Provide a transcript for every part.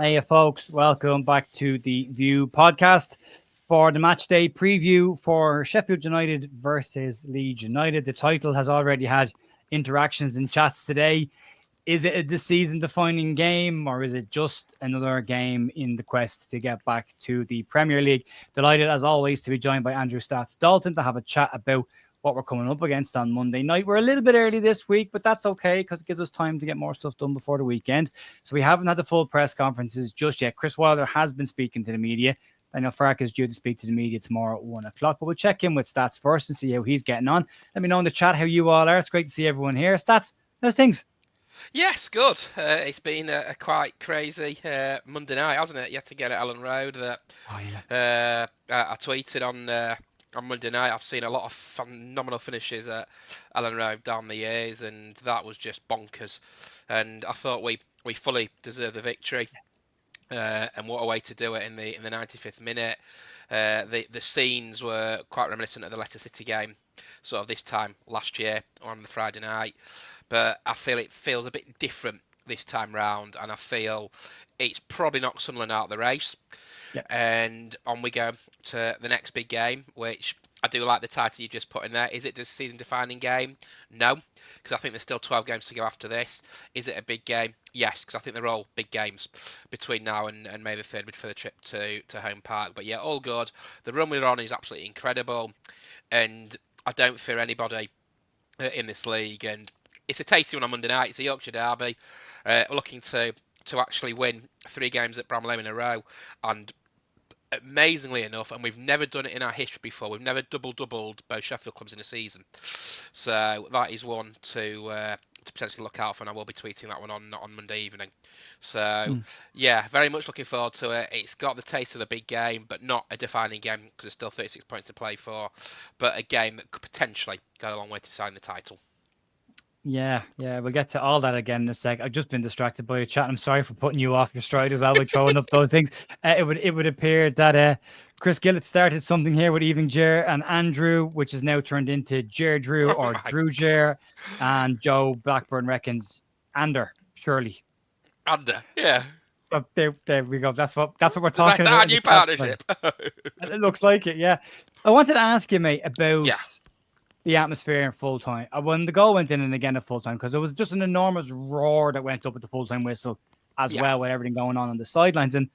Hey, folks, welcome back to the View podcast for the match day preview for Sheffield United versus Leeds United. The title has already had interactions and chats today. Is it a season defining game, or is it just another game in the quest to get back to the Premier League? Delighted, as always, to be joined by Andrew Stats Dalton to have a chat about what we're coming up against on Monday night. We're a little bit early this week, but that's okay because it gives us time to get more stuff done before the weekend. So we haven't had the full press conferences just yet. Chris Wilder has been speaking to the media. I know Farke is due to speak to the media tomorrow at 1 o'clock, but we'll check in with Stats first and see how he's getting on. Let me know in the chat how you all are. It's great to see everyone here. Stats, how's things? Yes, good. It's been a quite crazy Monday night, hasn't it? Yet again at Ellen Road. I tweeted on Monday night. I've seen a lot of phenomenal finishes at Ellen Road down the years, and that was just bonkers. And I thought we fully deserved the victory. And what a way to do it in the 95th minute. The scenes were quite reminiscent of the Leicester City game, sort of this time last year on the Friday night. But I feel it feels a bit different this time round, and I feel it's probably knocked Sunderland out of the race. Yep. And on we go to the next big game, which I do like the title you just put in there. Is it a season-defining game? No, because I think there's still 12 games to go after this. Is it a big game? Yes, because I think they're all big games between now and May the 3rd for the trip to Home Park. But yeah, all good. The run we're on is absolutely incredible, and I don't fear anybody in this league. And it's a tasty one on Monday night. It's a Yorkshire derby. We're looking to actually win 3 games at Bramley in a row, and amazingly enough, and we've never done it in our history before, we've never doubled both Sheffield clubs in a season. So that is one to potentially look out for, and I will be tweeting that one on Monday evening. So yeah, very much looking forward to it. It's got the taste of the big game, but not a defining game because there's still 36 points to play for, but a game that could potentially go a long way to sign the title. Yeah, we'll get to all that again in a sec. I've just been distracted by your chat. I'm sorry for putting you off your stride as well by throwing up those things. It would appear that Chris Gillett started something here with Evening Jer and Andrew, which has now turned into Jer Drew or Drew Jer, and Joe Blackburn reckons Ander, surely. Ander, yeah. But there we go. That's what we're talking about. Our new partnership. It looks like it, yeah. I wanted to ask you, mate, about the atmosphere in full time. When the goal went in and again at full time, because it was just an enormous roar that went up at the full time whistle as well, with everything going on the sidelines. And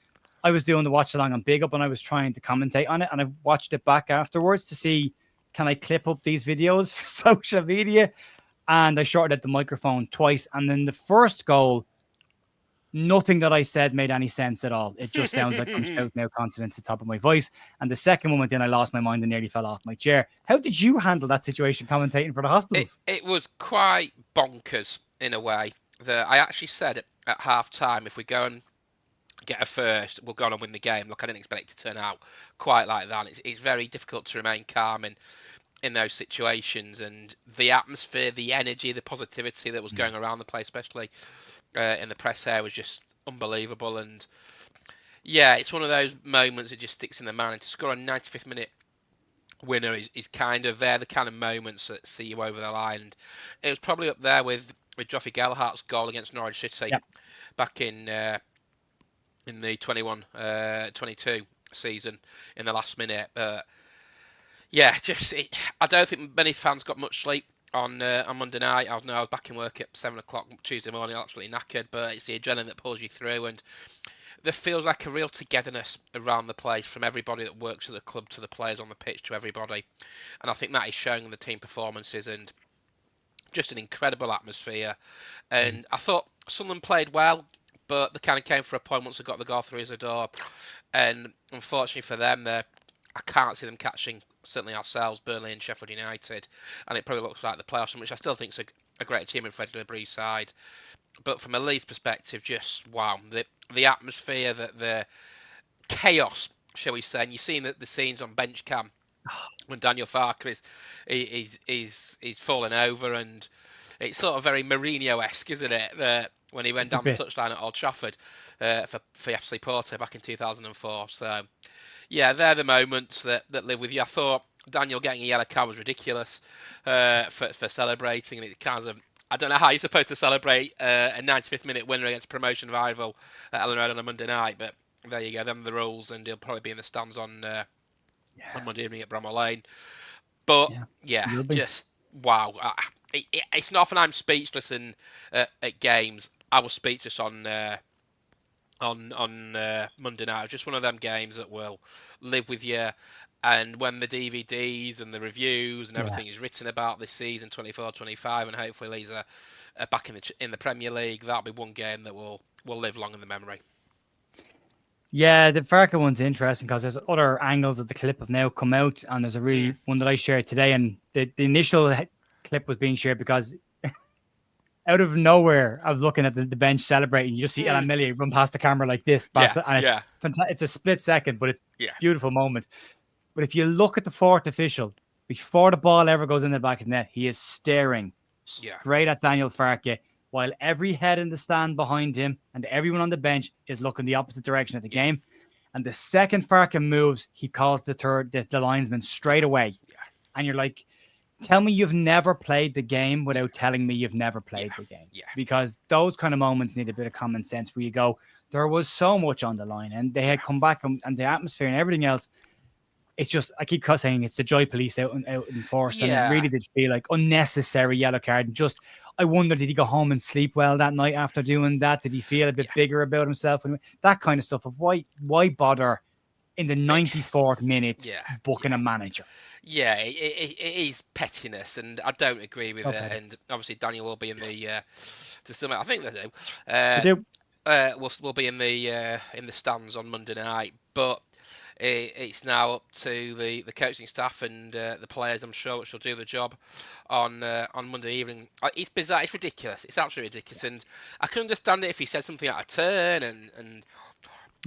I was doing the watch along on Big Up and I was trying to commentate on it, and I watched it back afterwards to see, can I clip up these videos for social media? And I shorted the microphone twice. And then the first goal, nothing that I said made any sense at all. It just sounds like I'm shouting out consonants at the top of my voice. And the second one went in, I lost my mind and nearly fell off my chair. How did you handle that situation commentating for the Hospitals? It was quite bonkers in a way. I actually said at half time, if we go and get a first, we'll go on and win the game. Look, I didn't expect it to turn out quite like that. It's very difficult to remain calm in those situations, and the atmosphere, the energy, the positivity that was going around the place, especially in the press air, was just unbelievable. And yeah, it's one of those moments that just sticks in the mind. And to score a 95th minute winner is kind of the kind of moments that see you over the line. And it was probably up there with Joffrey Gelhart's goal against Norwich City back in the 21-22 season in the last minute. Yeah, I don't think many fans got much sleep on Monday night. I was back in work at 7 o'clock Tuesday morning, absolutely knackered, but it's the adrenaline that pulls you through, and there feels like a real togetherness around the place, from everybody that works at the club to the players on the pitch to everybody, and I think that is showing in the team performances and just an incredible atmosphere. And I thought Sunderland played well, but they kind of came for a point once they got the goal through Isidore, and unfortunately for them, I can't see them catching, certainly ourselves, Burnley and Sheffield United, and it probably looks like the playoffs, which I still think is a great team in Freddie LeBree's side. But from a Leeds perspective, just wow, the atmosphere, the chaos, shall we say, and you've seen the scenes on bench cam when Daniel Farke is falling over, and it's sort of very Mourinho-esque, isn't it? When he went down the touchline at Old Trafford for FC Porto back in 2004. So yeah, they're the moments that live with you. I thought Daniel getting a yellow card was ridiculous for celebrating, and it kind of I don't know how you're supposed to celebrate a 95th minute winner against promotion rival at Ellen Road on a Monday night, but there you go. Them are the rules, and he'll probably be in the stands on Monday evening at Bramall Lane. But just wow. It's not often I'm speechless at games. I was speechless on Monday night. It was just one of them games that will live with you. And when the DVDs and the reviews and everything is written about this season, 24-25, and hopefully Leeds are back in the Premier League, that'll be one game that will live long in the memory. Yeah, the Farke one's interesting because there's other angles of the clip have now come out, and there's a really one that I shared today, and the initial clip was being shared because out of nowhere, I was looking at the bench celebrating. You just see Elan Millier run past the camera like this, and it's a split second, but it's a beautiful moment. But if you look at the fourth official, before the ball ever goes in the back of the net, he is staring straight at Daniel Farke, while every head in the stand behind him and everyone on the bench is looking the opposite direction at the game. And the second Farke moves, he calls the linesman straight away. Yeah. And you're like, tell me you've never played the game without telling me you've never played the game. Yeah. Because those kind of moments need a bit of common sense where you go, there was so much on the line and they had come back and the atmosphere and everything else. It's just, I keep saying it's the Joy Police out in force. And it really did feel like unnecessary yellow card. And just, I wonder, did he go home and sleep well that night after doing that? Did he feel a bit bigger about himself? And that kind of stuff of why bother in the 94th minute booking a manager? Yeah, it is pettiness, and I don't agree with it. And obviously, Daniel will be in the to some. I think they do. They do. We'll be in the stands on Monday night, but it's now up to the coaching staff and the players, I'm sure, which will do the job on Monday evening. It's bizarre. It's ridiculous. It's absolutely ridiculous. And I can understand it if he said something out of turn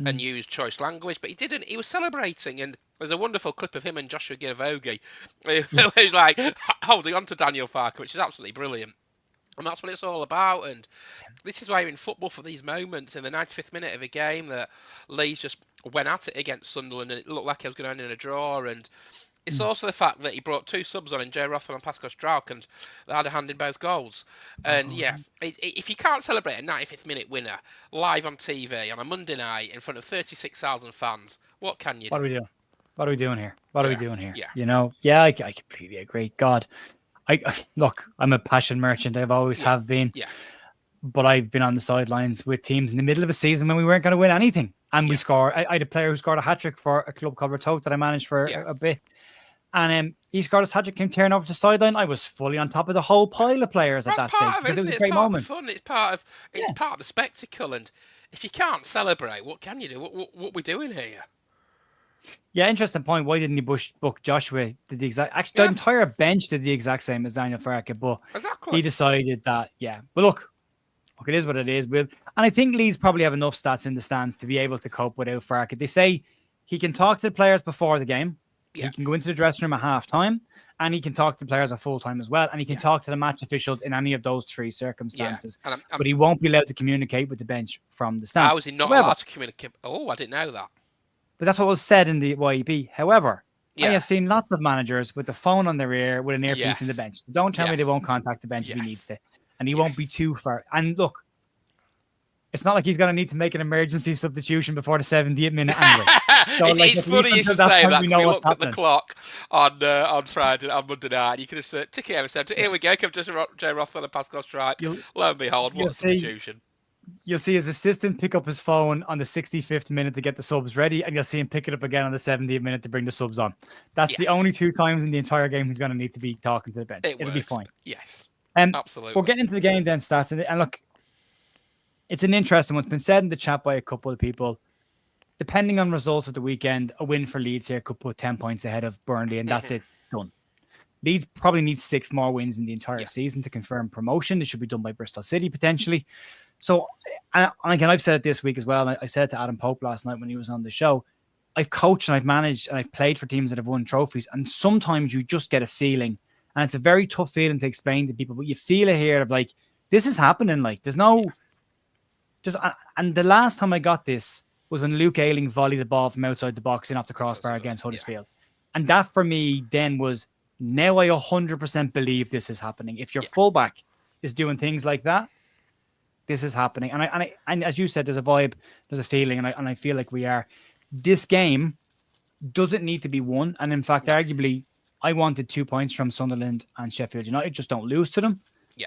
and used choice language, but he didn't. He was celebrating, and there's a wonderful clip of him and Joshua Girvogi who's like holding on to Daniel Farke, which is absolutely brilliant. And that's what it's all about. And this is why you're in football, for these moments in the 95th minute of a game that Leeds just went at it against Sunderland, and it looked like it was going to end in a draw. And it's also the fact that he brought two subs on in Jay Rothwell and Pascal Strauch, and they had a hand in both goals. And if you can't celebrate a 95th minute winner live on TV on a Monday night in front of 36,000 fans, what can you do? What are we doing? What are we doing here? What are we doing here? Yeah. You know, I completely agree. God, look, I'm a passion merchant. I've always have been. Yeah. But I've been on the sidelines with teams in the middle of a season when we weren't going to win anything. And we scored. I had a player who scored a hat-trick for a club called Ratote that I managed for a bit. And he scored his hat-trick, came tearing over to the sideline. I was fully on top of the whole pile of players at that stage because it was a great moment. Fun. It's part of the spectacle. And if you can't celebrate, what can you do? What are we doing here? Yeah, interesting point. Why didn't he book Joshua? The entire bench did the exact same as Daniel Farke, but he decided that, But look, it is what it is. And I think Leeds probably have enough stats in the stands to be able to cope without Farke. They say he can talk to the players before the game. Yeah. He can go into the dressing room at half-time, and he can talk to the players at full-time as well, and he can talk to the match officials in any of those three circumstances. Yeah. But he won't be allowed to communicate with the bench from the stands. How is he not allowed to communicate? Oh, I didn't know that. But that's what was said in the YEB. However, I have seen lots of managers with the phone on their ear with an earpiece in the bench. So don't tell me they won't contact the bench if he needs to. And he won't be too far. And look, it's not like he's going to need to make an emergency substitution before the 70th minute anyway. So, it's funny you should say that. We looked at the clock on Friday, on Monday night, and you could have said, tick it over, said, here we go, come to Jay Rothwell and Pascal Strike. Lo and behold, what a substitution. You'll see his assistant pick up his phone on the 65th minute to get the subs ready, and you'll see him pick it up again on the 70th minute to bring the subs on. That's the only two times in the entire game he's going to need to be talking to the bench. It'll be fine. Yes, absolutely. We're getting into the game then, stats. And look, it's an interesting one. It's been said in the chat by a couple of people. Depending on results of the weekend, a win for Leeds here could put 10 points ahead of Burnley, and that's it. Done. Leeds probably needs 6 more wins in the entire season to confirm promotion. It should be done by Bristol City, potentially. So, and again, I've said it this week as well. I said to Adam Pope last night when he was on the show, I've coached and I've managed and I've played for teams that have won trophies. And sometimes you just get a feeling, and it's a very tough feeling to explain to people, but you feel it here of like, this is happening. Like, there's no, and the last time I got this was when Luke Ayling volleyed the ball from outside the box in off the crossbar against Huddersfield. And that for me then was, now I 100% believe this is happening. If your fullback is doing things like that, this is happening. And as you said, there's a vibe, there's a feeling, and I feel like we are. This game doesn't need to be won. And in fact, No. arguably, I wanted 2 points from Sunderland and Sheffield United. Just don't lose to them. Yeah.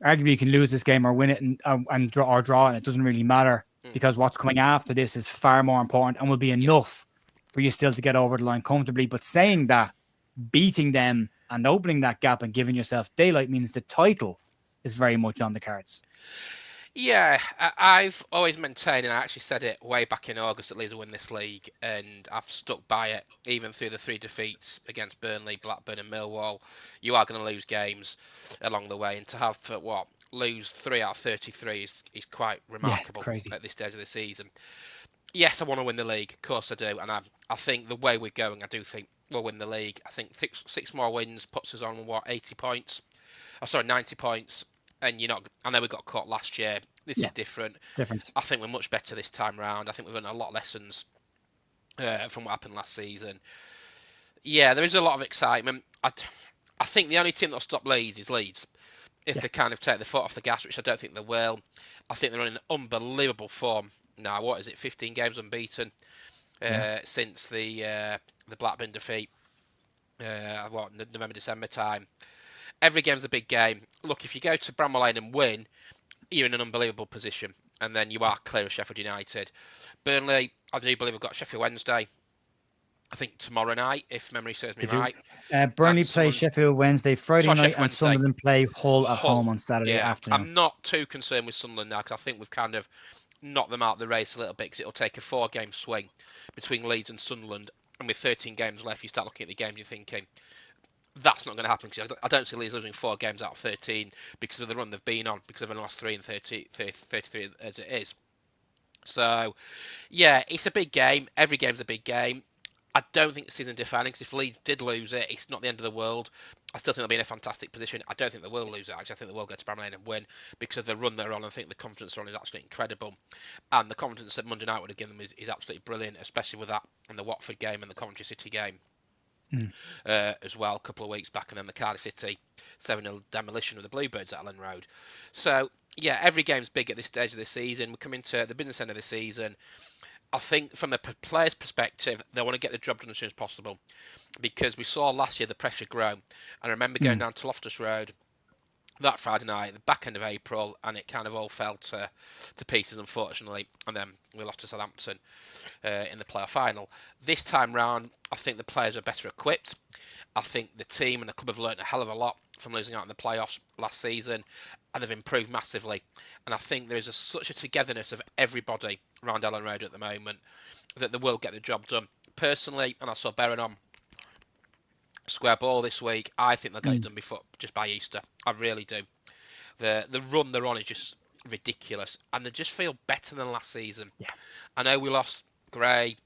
Arguably, you can lose this game or win it and draw, and it doesn't really matter because what's coming after this is far more important and will be enough for you still to get over the line comfortably. But saying that, beating them and opening that gap and giving yourself daylight means the title is very much on the cards. Yeah, I've always maintained, and I actually said it way back in August, that Leeds will win this league, and I've stuck by it, even through the 3 defeats against Burnley, Blackburn and Millwall. You are going to lose games along the way, and to have, lose 3 out of 33 is quite remarkable at this stage of the season. Yes, I want to win the league, of course I do, and I think the way we're going, I do think we'll win the league. I think six more wins puts us on, 90 points. And I know we got caught last year. This is different. I think we're much better this time round. I think we've learned a lot of lessons from what happened last season. Yeah, there is a lot of excitement. I think the only team that'll stop Leeds is Leeds. If they kind of take the foot off the gas, which I don't think they will. I think they're in an unbelievable form now. What is it? 15 games unbeaten since the Blackburn defeat. November, December time. Every game's a big game. Look, if you go to Bramall Lane and win, you're in an unbelievable position, and then you are clear of Sheffield United. Burnley, I do believe we've got Sheffield Wednesday. I think tomorrow night, if memory serves me right. Burnley play Sheffield Wednesday Friday night, and Sunderland play Hull at home on Saturday afternoon. I'm not too concerned with Sunderland now, because I think we've kind of knocked them out of the race a little bit, because it'll take a 4-game swing between Leeds and Sunderland, and with 13 games left, you start looking at the games, you're thinking, that's not going to happen, because I don't see Leeds losing 4 games out of 13 because of the run they've been on, because they've only lost 3 and 33 as it is. So, yeah, it's a big game. Every game's a big game. I don't think the season defining, because if Leeds did lose it, it's not the end of the world. I still think they'll be in a fantastic position. I don't think they will lose it, actually. I think they will go to Bramall Lane and win, because of the run they're on. I think the confidence they're on is absolutely incredible. And the confidence that Monday night would have given them is absolutely brilliant, especially with that in the Watford game and the Coventry City game. As well, a couple of weeks back, and then the Cardiff City 7-0 demolition of the Bluebirds at Ellen Road. So, yeah, every game's big at this stage of the season. We're coming to the business end of the season. I think from the players' perspective, they want to get the job done as soon as possible, because we saw last year the pressure grow. And I remember going down to Loftus Road that Friday night, the back end of April, and it kind of all fell to pieces, unfortunately, and then we lost to Southampton in the playoff final. This time round, I think the players are better equipped. I think the team and the club have learned a hell of a lot from losing out in the playoffs last season, and they've improved massively. And I think there is such a togetherness of everybody around Ellen Road at the moment that they will get the job done. Personally, and I saw Barron on Square Ball this week, I think they'll get it done before, just by Easter. I really do. The run they're on is just ridiculous, and they just feel better than last season. I know we lost Gray,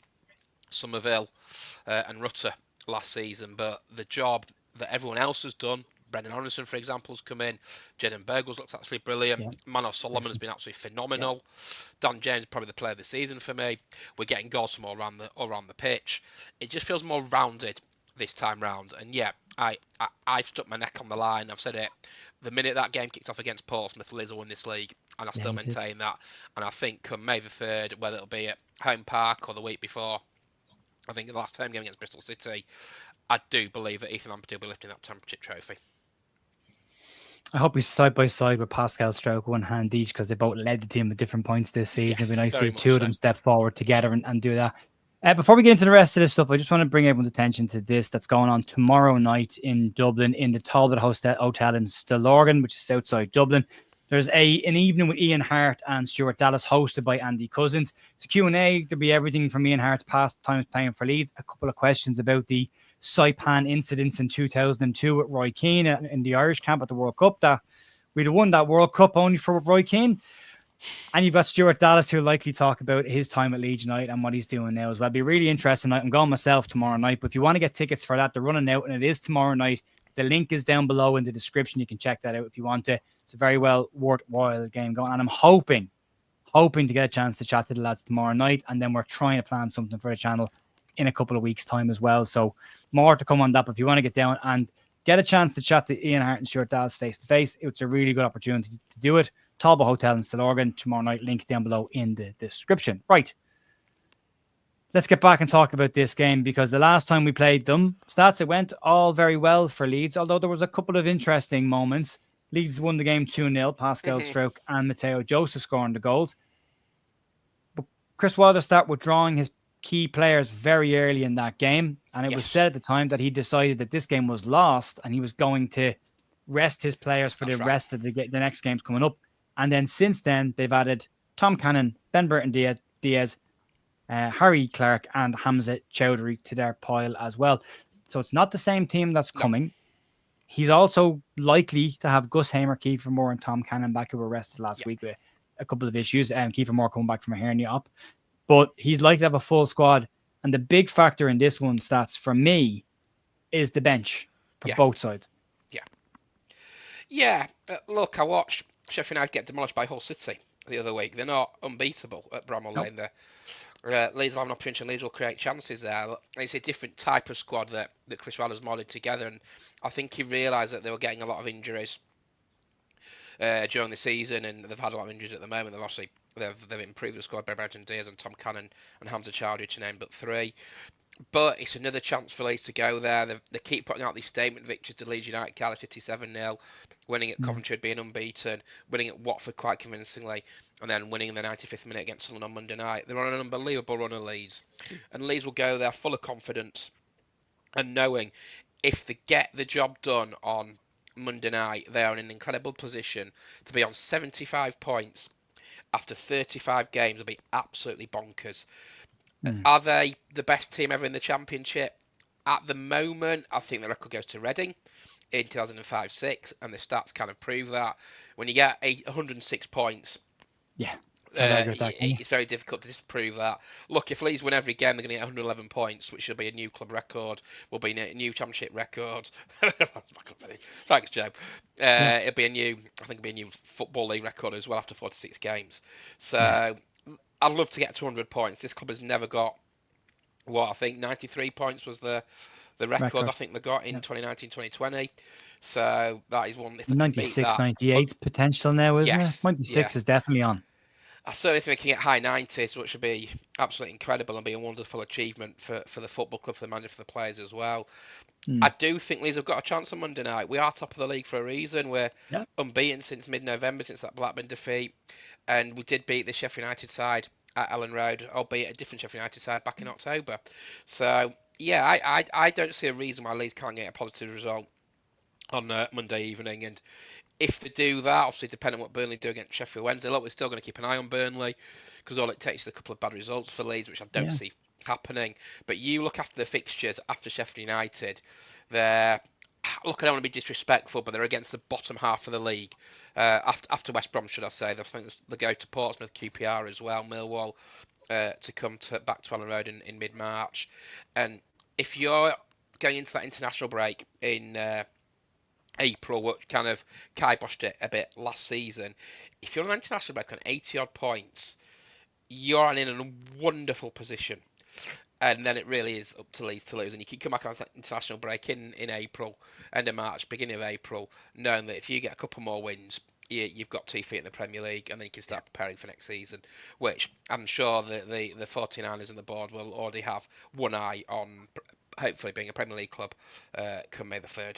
Somerville and Rutter last season, but the job that everyone else has done, Brendan Anderson, for example, has come in. Jaden Burgles looks absolutely brilliant. Mano Solomon has been absolutely phenomenal. Dan James, probably the player of the season for me. We're getting goals from all around the pitch. It just feels more rounded this time round. And yeah, I've stuck my neck on the line. I've said it. The minute that game kicks off against Portsmouth, Leeds will win this league. And I still maintain that. And I think come May the 3rd, whether it'll be at Home Park or the week before, I think the last home game against Bristol City, I do believe that Ethan Lampard will be lifting that championship trophy. I hope he's side by side with Pascal Stroke, one hand each, because they both led the team at different points this season. It'd be nice to see two of them step forward together and do that. Before we get into the rest of this stuff, I just want to bring everyone's attention to this that's going on tomorrow night in Dublin in the Talbot Hotel in Stillorgan, which is outside Dublin. There's an evening with Ian Hart and Stuart Dallas hosted by Andy Cousins. It's a Q&A. There'll be everything from Ian Hart's past times playing for Leeds, a couple of questions about the Saipan incidents in 2002 with Roy Keane in the Irish camp at the World Cup. That we'd have won that World Cup only for Roy Keane. And you've got Stuart Dallas, who'll likely talk about his time at Leeds United and what he's doing now as well. It'll be a really interesting night. I'm going myself tomorrow night, but if you want to get tickets for that, they're running out, and it is tomorrow night. The link is down below in the description. You can check that out if you want to. It's a very well worthwhile game going. And I'm hoping to get a chance to chat to the lads tomorrow night. And then we're trying to plan something for the channel in a couple of weeks' time as well. So more to come on that. But if you want to get down, and get a chance to chat to Ian Hart and Stuart Dallas face to face, it's a really good opportunity to do it. Talbot Hotel in Stillorgan tomorrow night. Link down below in the description. Right. Let's get back and talk about this game, because the last time we played them, stats, it went all very well for Leeds, although there was a couple of interesting moments. Leeds won the game 2-0, Pascal Stroke and Matteo Joseph scoring the goals. But Chris Wilder started withdrawing his key players very early in that game, and it was said at the time that he decided that this game was lost and he was going to rest his players for the rest of the next games coming up. And then since then, they've added Tom Cannon, Ben Burton Diaz, Harry Clark and Hamza Chowdhury to their pile as well. So it's not the same team that's coming. He's also likely to have Gus Hamer, Kiefer Moore and Tom Cannon back, who were arrested last week with a couple of issues, and Kiefer Moore coming back from a hernia op. But he's likely to have a full squad. And the big factor in this one, stats, for me, is the bench for both sides. Yeah. Look, I watched Sheffield United get demolished by Hull City the other week. They're not unbeatable at Bramall Lane. Leeds will have an opportunity, and Leeds will create chances there. It's a different type of squad that Chris Wilder's molded together, and I think he realised that they were getting a lot of injuries during the season, and they've had a lot of injuries at the moment. They've improved the squad by Burton Diaz and Tom Cannon and Hamza Chowdhury, to name but three. But it's another chance for Leeds to go there. They keep putting out these statement victories to Leeds United, Cardiff City 7-0, winning at Coventry, being unbeaten, winning at Watford quite convincingly, and then winning in the 95th minute against Sunderland on Monday night. They're on an unbelievable run of Leeds. And Leeds will go there full of confidence and knowing if they get the job done on Monday night, they are in an incredible position to be on 75 points after 35 games. Will be absolutely bonkers. Are they the best team ever in the Championship? At the moment, I think the record goes to Reading in 2005-06, and the stats kind of prove that. When you get 106 points, it's very difficult to disprove that. Look, if Leeds win every game, they're going to get 111 points, which will be a new club record, will be a new Championship record. Thanks, Joe. It'll be a new Football League record as well after 46 games. So I'd love to get to 100 points. This club has never got, I think 93 points was the record I think they got in 2019-2020. So that is one. If 96, 98 potential now, isn't it? 96 is definitely on. I certainly think they can get high 90s, which would be absolutely incredible and be a wonderful achievement for the football club, for the manager, for the players as well. I do think Leeds have got a chance on Monday night. We are top of the league for a reason. We're unbeaten since mid-November, since that Blackburn defeat. And we did beat the Sheffield United side at Ellen Road, albeit a different Sheffield United side back in October. So, I don't see a reason why Leeds can't get a positive result on Monday evening. And if they do that, obviously depending on what Burnley do against Sheffield Wednesday, look, we're still going to keep an eye on Burnley, because all it takes is a couple of bad results for Leeds, which I don't see happening. But you look after the fixtures after Sheffield United, look, I don't want to be disrespectful, but they're against the bottom half of the league. After West Brom, should I say? I think they go to Portsmouth, QPR as well, Millwall, to come back to Ellen Road in mid-March. And if you're going into that international break in April, which kind of kiboshed it a bit last season, if you're on an international break on 80-odd points, you're in a wonderful position. And then it really is up to Leeds to lose. And you can come back on that international break in April, end of March, beginning of April, knowing that if you get a couple more wins, you've got 2 feet in the Premier League, and then you can start preparing for next season, which I'm sure the 49ers and the board will already have one eye on, hopefully being a Premier League club come May the 3rd.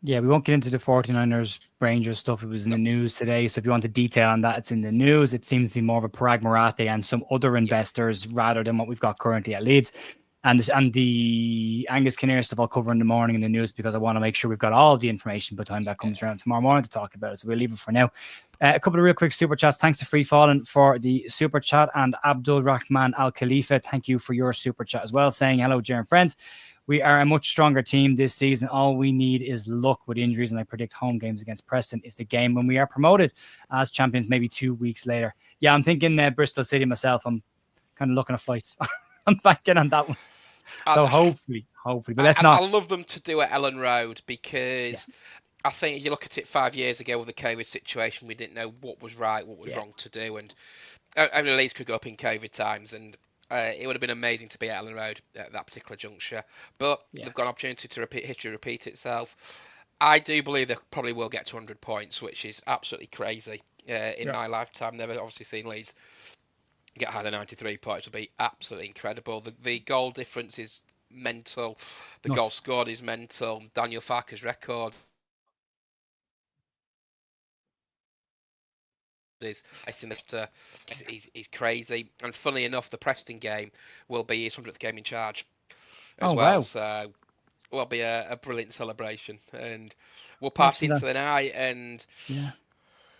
Yeah, we won't get into the 49ers Rangers stuff. It was in the news today. So if you want the detail on that, it's in the news. It seems to be more of a Parag Marathi and some other investors rather than what we've got currently at Leeds. And the Angus Kinnear stuff I'll cover in the morning in the news, because I want to make sure we've got all of the information by the time that comes around tomorrow morning to talk about it. So we'll leave it for now. A couple of real quick super chats. Thanks to Free Fallen for the super chat, and Abdul Rahman Al Khalifa, thank you for your super chat as well, saying hello, Jer and friends. We are a much stronger team this season. All we need is luck with injuries, and I predict home games against Preston is the game when we are promoted as champions, maybe 2 weeks later. Yeah, I'm thinking Bristol City myself. I'm kind of looking at flights. I'm backing on that one. So hopefully, but let's not. I love them to do at Ellen Road, because I think if you look at it 5 years ago with the COVID situation, we didn't know what was right, what was wrong to do, and only Leeds could go up in COVID times, and It would have been amazing to be at Ellen Road at that particular juncture, but Yeah. they've got an opportunity to repeat itself. I do believe they probably will get to 100 points, which is absolutely crazy. In Yeah. my lifetime, never obviously seen Leeds get higher than 93 points. Would be absolutely incredible. The goal difference is mental. The goal Nuts. scored is mental. Daniel Farke's record is he's crazy. And funnily enough, the Preston game will be his 100th game in charge as Oh, well. wow. So will be a brilliant celebration, and we'll Never party seen that. into the night. And Yeah.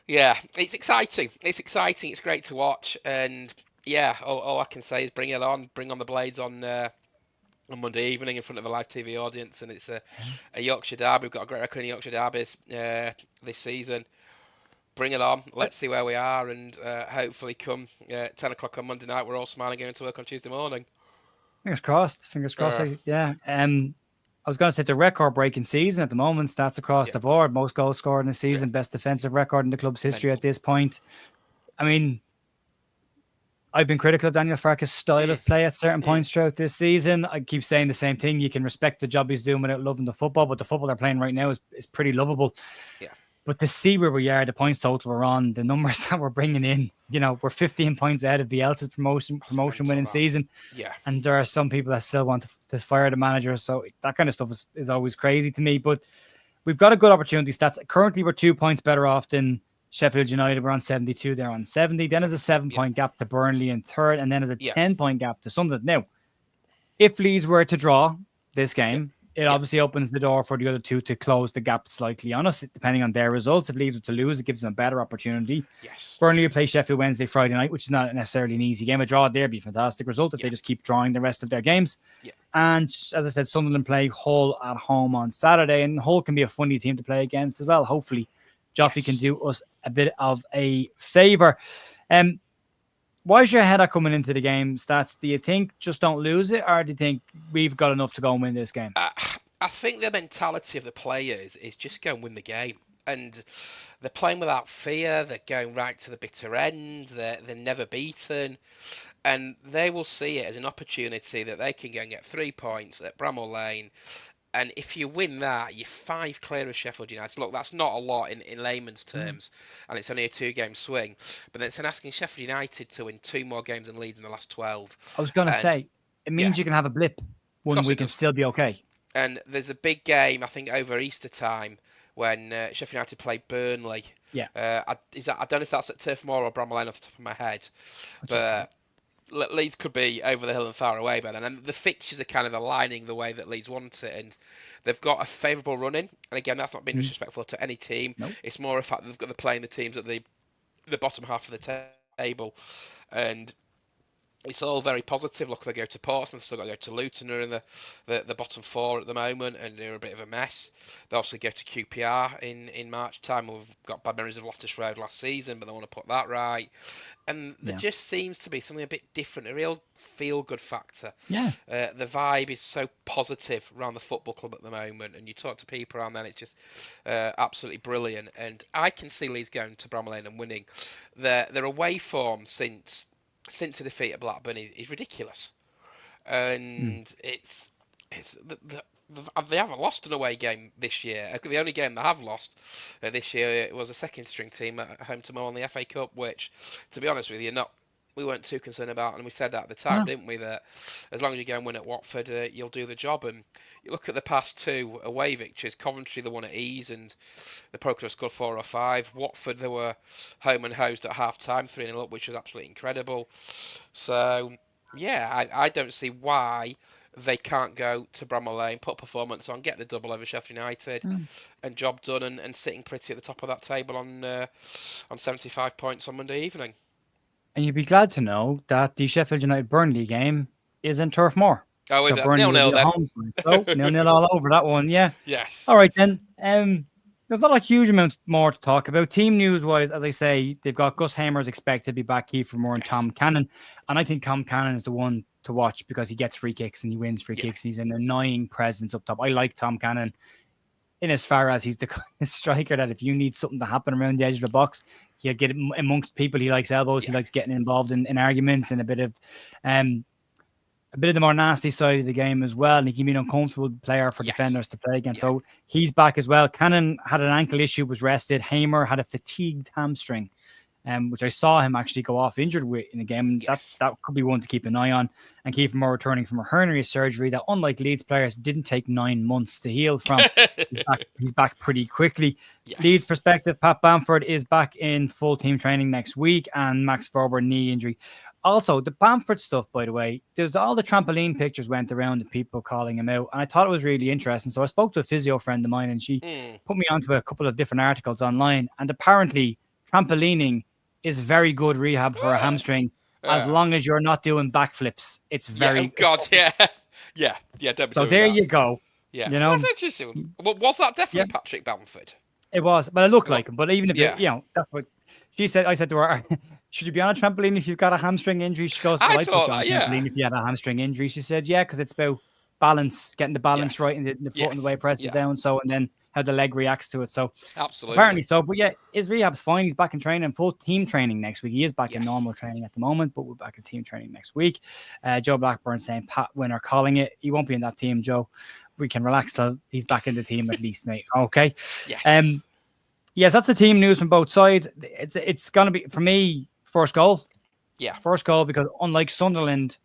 yeah, it's exciting. It's exciting. It's great to watch. And yeah, all I can say is bring it on. Bring on the Blades on Monday evening in front of a live TV audience, and it's a Yorkshire derby. We've got a great record in Yorkshire derbies this season. Bring it on. I- Let's see where we are, and hopefully come 10 o'clock on Monday night, we're all smiling going to work on Tuesday morning. Fingers crossed. Fingers crossed. Uh, Yeah. I was going to say it's a record-breaking season at the moment. Stats across yeah, the board. Most goals scored in the yeah, season. Best defensive record in the club's history mental. at this point. I mean, I've been critical of Daniel Farke's style Mm, of play at certain mm, points throughout this season. I keep saying the same thing. You can respect the job he's doing without loving the football, but the football they're playing right now is pretty lovable. yeah, But to see where we are, the points total we're on, the numbers that we're bringing in, we're 15 points ahead of Bielsa's promotion mental winning that. season. Yeah, And there are some people that still want to fire the manager. So that kind of stuff is always crazy to me. But we've got a good opportunity stats. Currently, we're 2 points better off than Sheffield United. We're on 72. They're on 70. Then there's a 7-point gap to Burnley in third. And then there's a yeah, 10-point gap to Sunderland. Now, if Leeds were to draw this yeah, game, it yeah. obviously opens the door for the other two to close the gap slightly on us, depending on their results. If Leeds were to lose, it gives them a better opportunity. Yes. Burnley will play Sheffield Wednesday, Friday night, which is not necessarily an easy game. A draw there would be a fantastic result if they just keep drawing the rest of their games. Yeah. And as I said, Sunderland play Hull at home on Saturday, and Hull can be a funny team to play against as well. Hopefully, Joffrey can do us a bit of a favour. Why is your head at coming into the game, Stats? Do you think just don't lose it, or do you think we've got enough to go and win this game? I think the mentality of the players is just go and win the game. And they're playing without fear. They're going right to the bitter end. They're never beaten. And they will see it as an opportunity that they can go and get 3 points at Bramall Lane. And if you win that, you're 5 clear of Sheffield United. Look, that's not a lot in layman's terms, and it's only a 2-game swing. But it's an asking Sheffield United to win 2 more games than Leeds in the last 12. I was going to say, it means you can have a blip one week and still be okay. And there's a big game, I think, over Easter time when Sheffield United play Burnley. Yeah. I don't know if that's at Turf Moor or Bramall Lane off the top of my head. But Leeds could be over the hill and far away by then. And the fixtures are kind of aligning the way that Leeds want it. And they've got a favourable run in. And again, that's not being disrespectful to any team. Nope. It's more a fact that they're playing the teams at the bottom half of the table. And it's all very positive. Look, they go to Portsmouth, still got to go to Luton, who are in the bottom 4 at the moment, and they're a bit of a mess. They also go to QPR in March time. We've got bad memories of Loftus Road last season, but they want to put that right. And there just seems to be something a bit different, a real feel-good factor. Yeah. The vibe is so positive around the football club at the moment, and you talk to people around there, it's just absolutely brilliant. And I can see Leeds going to Bramall Lane and winning. Their away form since a defeat at Blackburn is ridiculous, and they haven't lost an away game this year. The only game they have lost this year was a second string team at home to Mull in the FA Cup, which, to be honest with you, we weren't too concerned about, and we said that at the time, didn't we? That as long as you go and win at Watford, you'll do the job. And you look at the past 2 away victories. Coventry, the one at ease, and the Pro could have scored 4 or 5. Watford, they were home and hosed at half time, 3-0 up, which was absolutely incredible. So yeah, I don't see why they can't go to Bramall Lane, put a performance on, get the double over Sheffield United, and job done, and sitting pretty at the top of that table on 75 points on Monday evening. And you'd be glad to know that the Sheffield United Burnley game is in Turf Moor. Oh, so is it? Burnley 0-0 then. Home, so 0-0 all over that one, yeah. Yes. All right then. There's not a huge amount more to talk about. Team news-wise, as I say, they've got Gus Hamer's expected to be back, Kiefer Moore and Tom Cannon. And I think Tom Cannon is the one to watch because he gets free kicks and he wins free kicks. He's an annoying presence up top. I like Tom Cannon in as far as he's the kind of striker that if you need something to happen around the edge of the box, he'll get amongst people. He likes elbows. He likes getting involved in arguments and a bit of a bit of the more nasty side of the game as well, and he can be an uncomfortable player for defenders to play against. So he's back as well. Cannon had an ankle issue, was rested. Hamer had a fatigued hamstring, which I saw him actually go off injured with in the game. That could be one to keep an eye on. And Kiefer Moore returning from a hernia surgery that, unlike Leeds players, didn't take 9 months to heal from. He's back pretty quickly. Leeds perspective, Pat Bamford is back in full team training next week, and Max Ferber knee injury. Also, the Bamford stuff, by the way, there's all the trampoline pictures went around and people calling him out. And I thought it was really interesting. So I spoke to a physio friend of mine and she put me onto a couple of different articles online. And apparently, trampolining is very good rehab for a hamstring as long as you're not doing backflips. It's very Don't so there you go. Yeah, you know, that's interesting. Was that definitely Patrick Bamford? It was, but it looked like him. But even if that's what she said. I said to her, should you be on a trampoline if you've got a hamstring injury? She goes, well, I thought that, trampoline if you had a hamstring injury. She said, yeah, because it's about balance, getting the balance right in the foot and the way it presses down. So, and then how the leg reacts to it. So, absolutely, apparently so. But yeah, his rehab's fine. He's back in training, full team training next week. He is back in normal training at the moment, but we're back in team training next week. Joe Blackburn saying Pat Winner calling it. He won't be in that team, Joe. We can relax till he's back in the team at least, mate. Okay. Yes, that's the team news from both sides. It's going to be, for me, first goal. Yeah. First goal, because unlike Sunderland,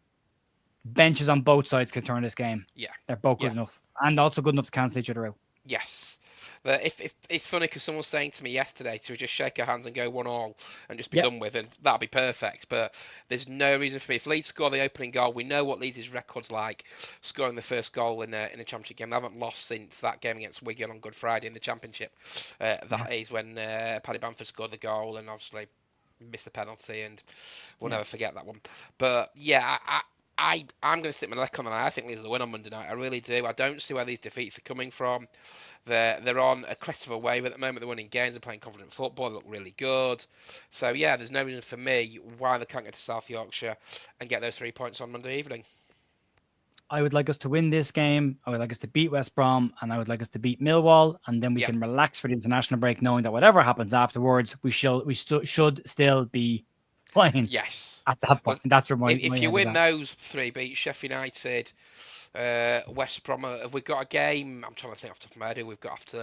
benches on both sides can turn this game. Yeah. They're both good enough. And also good enough to cancel each other out. Yes. But if it's funny because someone was saying to me yesterday to just shake our hands and go 1-1 and just be done with, and that'll be perfect. But there's no reason for me. If Leeds score the opening goal, we know what Leeds' record's like scoring the first goal in a championship game. They haven't lost since that game against Wigan on Good Friday in the championship. That is when Paddy Bamford scored the goal and obviously missed the penalty, and we'll never forget that one. But yeah, I'm going to stick my neck on that. I think Leeds will win on Monday night. I really do. I don't see where these defeats are coming from. They're on a crest of a wave at the moment. They're winning games. They're playing confident football. They look really good. So yeah, there's no reason for me why they can't get to South Yorkshire and get those 3 points on Monday evening. I would like us to win this game. I would like us to beat West Brom, and I would like us to beat Millwall, and then we can relax for the international break, knowing that whatever happens afterwards, we should still be playing. Yes. At that point, and that's where my if you win those 3, beat Sheffield United, West Brom. Have we got a game? I'm trying to think off the top of my head who we've got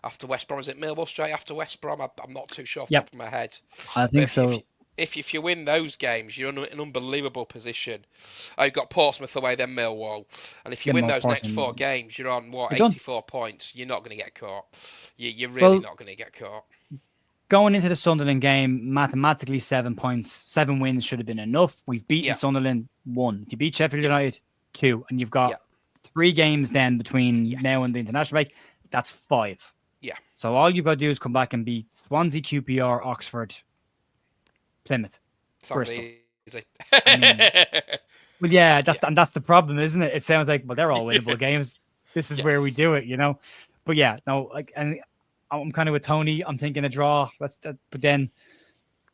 after West Brom. Is it Millwall straight after West Brom? I'm not too sure off the top of my head. I think so. If you win those games, you're in an unbelievable position. You've got Portsmouth away, then Millwall. And if you win those next 4 games, you're on, 84 points. You're not going to get caught. You're really not going to get caught. Going into the Sunderland game, mathematically 7 points, 7 wins should have been enough. We've beaten Sunderland 1. If you beat Sheffield United 2, and you've got 3 games then between now and the international break, that's 5. Yeah. So all you've got to do is come back and beat Swansea, QPR, Oxford, Plymouth, Bristol. Easy. Well, yeah, that's the problem, isn't it? It sounds like, well, they're all winnable games. This is where we do it, you know. But yeah, no, and I'm kind of with Tony. I'm thinking a draw. But then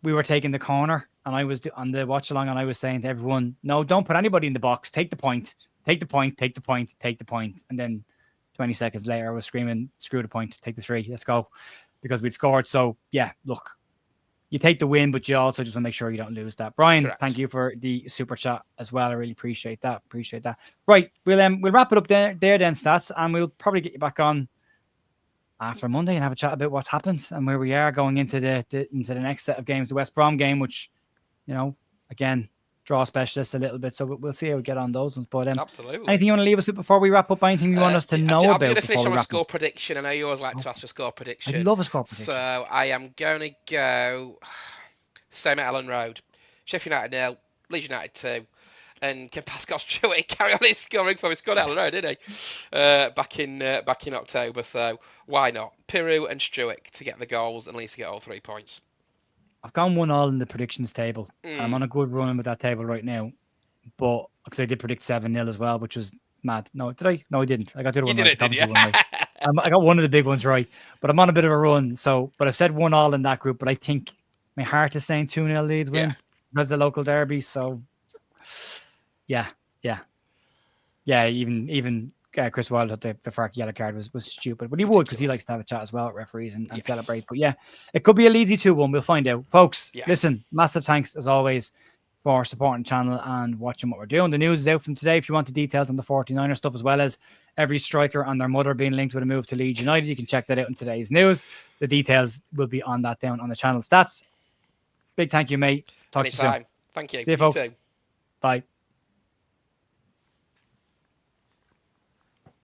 we were taking the corner, and I was on the watch along, and I was saying to everyone, "No, don't put anybody in the box. Take the point. Take the point. Take the point. Take the point." And then 20 seconds later, I was screaming, "Screw the point. Take the 3. Let's go," because we'd scored. So yeah, look. You take the win, but you also just want to make sure you don't lose that. Brian, Thank you for the super chat as well. I really appreciate that. Right, we'll wrap it up there then, Stats, and we'll probably get you back on after Monday and have a chat about what's happened and where we are going into the next set of games. The West Brom game, which, you know, again, draw specialists a little bit, so we'll see how we get on those ones. But absolutely. Anything you want to leave us with before we wrap up? Anything you want us to know about? I'm going to finish on a score prediction. I know you always like to ask for score prediction. I love a score prediction. So I am going to go same at Ellen Road. Sheffield United 0, Leeds United 2. And can Pascal Stuart carry on his scoring for me? He scored at Ellen Road, didn't he? Back in October. So why not? Piru and Stuart to get the goals and at least get all 3 points. I've gone 1-1 in the predictions table. I'm on a good run with that table right now. But because I did predict 7-0 as well, which was mad. No, did I? No, I didn't. I got the other one right. Did you? I got one of the big ones right. But I'm on a bit of a run. So, but I've said 1-1 in that group. But I think my heart is saying 2-0 Leeds win because the local derby. So, yeah. Even Chris Wilde thought the Farke yellow card was stupid, but he would because he likes to have a chat as well at referees and celebrate. But yeah, it could be a Leedsy 2-1. We'll find out, folks. Listen, massive thanks as always. for supporting the channel and watching what we're doing. The news is out from today. If you want the details on the 49er stuff, as well as every striker and their mother being linked with a move to Leeds United, you can check that out in today's news. The details will be on that down on the channel stats. Big thank you, mate. Talk to you soon. Thank you. See you, folks. Too. Bye.